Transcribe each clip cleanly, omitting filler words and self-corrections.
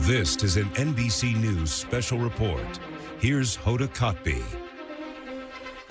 This is an NBC News special report. Here's Hoda Kotb.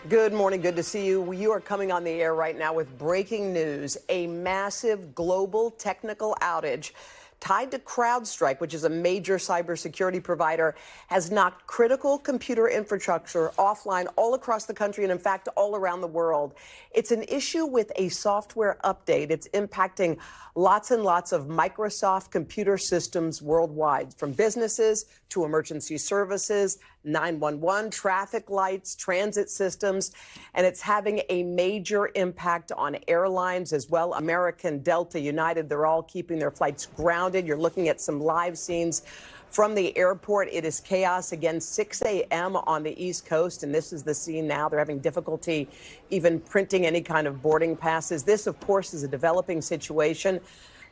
Good morning. Good to see you. You are coming on the air right now with breaking news. A massive global technical outage tied to CrowdStrike, which is a major cybersecurity provider, has knocked critical computer infrastructure offline all across the country and, in fact, all around the world. It's an issue with a software update. It's impacting lots and lots of Microsoft computer systems worldwide, from businesses to emergency services, 911, traffic lights, transit systems, and it's having a major impact on airlines as well. American, Delta, United, they're all keeping their flights grounded. You're looking at some live scenes from the airport. It is chaos again, 6 a.m. on the East Coast, and this is the scene now. They're having difficulty even printing any kind of boarding passes. This, of course, is a developing situation.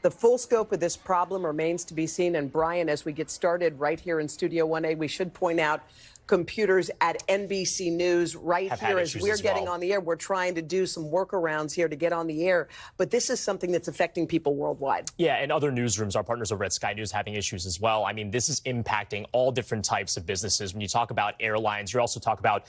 The full scope of this problem remains to be seen. And Brian, as we get started right here in Studio 1A, we should point out computers at NBC News right here as we're getting on the air. We're trying to do some workarounds here to get on the air, but this is something that's affecting people worldwide. Yeah, and other newsrooms, our partners over at Sky News, having issues as well. I mean, this is impacting all different types of businesses. When you talk about airlines, you also talk about,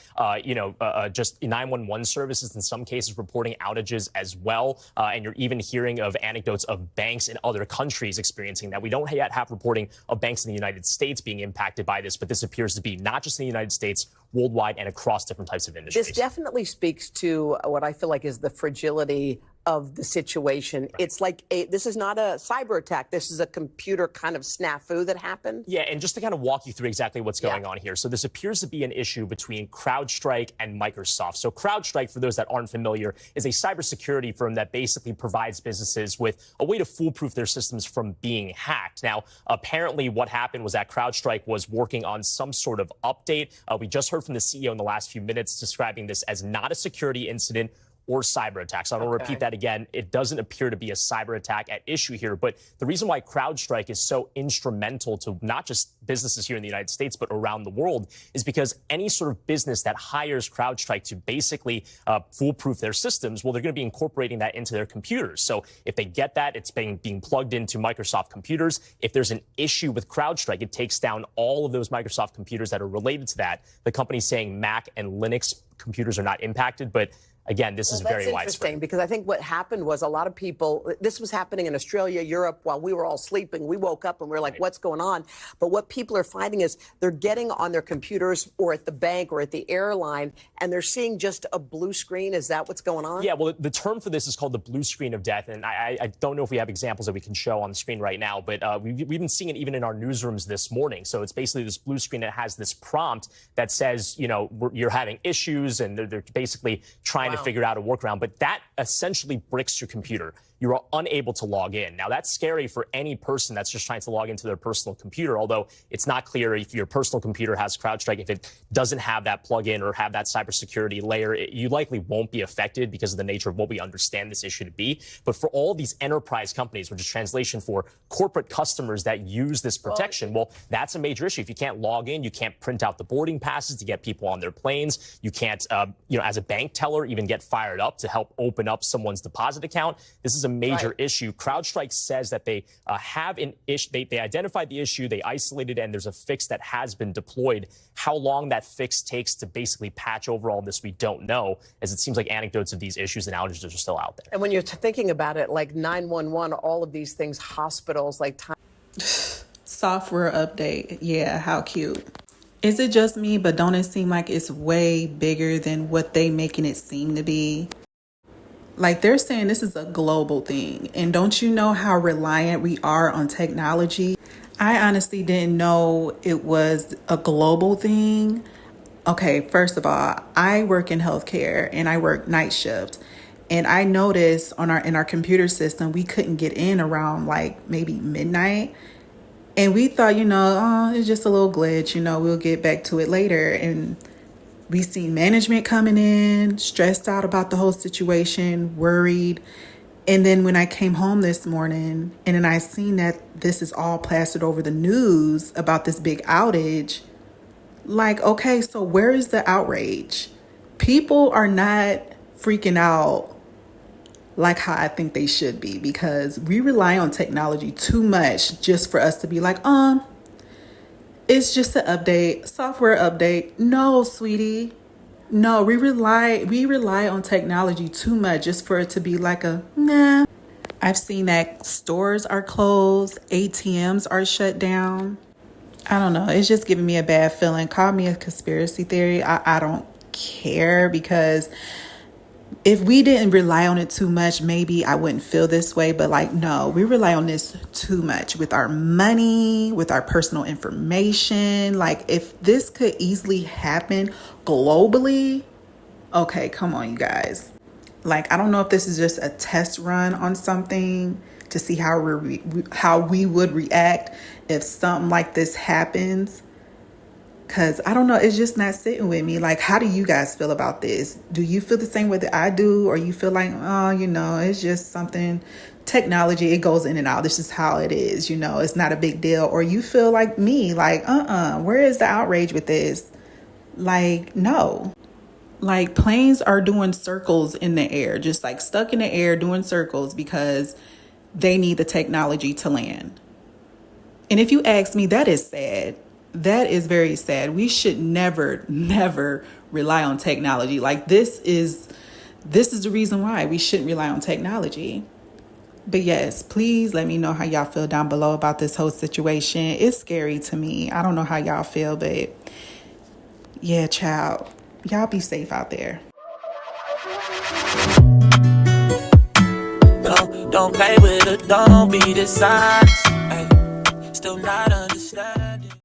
just 911 services, in some cases reporting outages as well. And you're even hearing of anecdotes of banks in other countries experiencing that. We don't yet have reporting of banks in the United States being impacted by this, but this appears to be not just in the United States, worldwide, and across different types of industries. This definitely speaks to what I feel like is the fragility of the situation. Right. It's like this is not a cyber attack. This is a computer kind of snafu that happened. Yeah, and just to kind of walk you through exactly what's going on here. So this appears to be an issue between CrowdStrike and Microsoft. So CrowdStrike, for those that aren't familiar, is a cybersecurity firm that basically provides businesses with a way to foolproof their systems from being hacked. Now, apparently what happened was that CrowdStrike was working on some sort of update. We just heard from the CEO in the last few minutes describing this as not a security incident or cyber attacks. I don't want to repeat that again. It doesn't appear to be a cyber attack at issue here. But the reason why CrowdStrike is so instrumental to not just businesses here in the United States, but around the world, is because any sort of business that hires CrowdStrike to basically foolproof their systems, well, they're going to be incorporating that into their computers. So if they get that, it's being plugged into Microsoft computers. If there's an issue with CrowdStrike, it takes down all of those Microsoft computers that are related to that. The company's saying Mac and Linux computers are not impacted, but again, this is very widespread. That's interesting, because I think what happened was a lot of people, this was happening in Australia, Europe, while we were all sleeping. We woke up and we were like, what's going on? But what people are finding is they're getting on their computers or at the bank or at the airline, and they're seeing just a blue screen. Is that what's going on? Yeah, well, the term for this is called the blue screen of death. And I don't know if we have examples that we can show on the screen right now, but we've been seeing it even in our newsrooms this morning. So it's basically this blue screen that has this prompt that says, you're having issues, and they're basically trying to figure out a workaround, but that essentially bricks your computer. You are unable to log in. Now, that's scary for any person that's just trying to log into their personal computer, although it's not clear if your personal computer has CrowdStrike. If it doesn't have that plugin or have that cybersecurity layer, you likely won't be affected because of the nature of what we understand this issue to be. But for all these enterprise companies, which is translation for corporate customers that use this protection, well, that's a major issue. If you can't log in, you can't print out the boarding passes to get people on their planes. You can't, as a bank teller, even get fired up to help open up someone's deposit account. This is a major issue. CrowdStrike says that they have an issue. They identified the issue, they isolated it, and there's a fix that has been deployed. How long that fix takes to basically patch over all this, we don't know, as it seems like anecdotes of these issues and outages are still out there. And when you're thinking about it, like 911, all of these things, hospitals, like software update. Yeah, how cute. Is it just me, but don't it seem like it's way bigger than what they making it seem to be? Like, they're saying this is a global thing. And don't you know how reliant we are on technology? I honestly didn't know it was a global thing. Okay, first of all, I work in healthcare and I work night shift. And I noticed in our computer system, we couldn't get in around like maybe midnight. And we thought, it's just a little glitch, we'll get back to it later. And we seen management coming in, stressed out about the whole situation, worried. And then when I came home this morning and then I seen that this is all plastered over the news about this big outage, like, okay, so where is the outrage? People are not freaking out like how I think they should be, because we rely on technology too much just for us to be like, It's just an update, software update. No, sweetie. No, we rely on technology too much just for it to be like a nah. I've seen that stores are closed, ATMs are shut down. I don't know. It's just giving me a bad feeling. Call me a conspiracy theory. I don't care, because if we didn't rely on it too much, maybe I wouldn't feel this way. But like, no, we rely on this too much with our money, with our personal information. Like, if this could easily happen globally, okay, come on, you guys. Like, I don't know if this is just a test run on something to see how we would react if something like this happens. Because I don't know, it's just not sitting with me. Like, how do you guys feel about this? Do you feel the same way that I do? Or you feel like, oh, it's just something, technology, it goes in and out. This is how it is, it's not a big deal. Or you feel like me, like, where is the outrage with this? Like, no. Like, planes are doing circles in the air, just like stuck in the air doing circles because they need the technology to land. And if you ask me, that is sad. That is very sad. We should never rely on technology. Like, this is the reason why we shouldn't rely on technology. But yes, please let me know how y'all feel down below about this whole situation. It's scary to me. I don't know how y'all feel, but yeah, child. Y'all be safe out there. Don't play with it, don't be dishonest. Ay, still not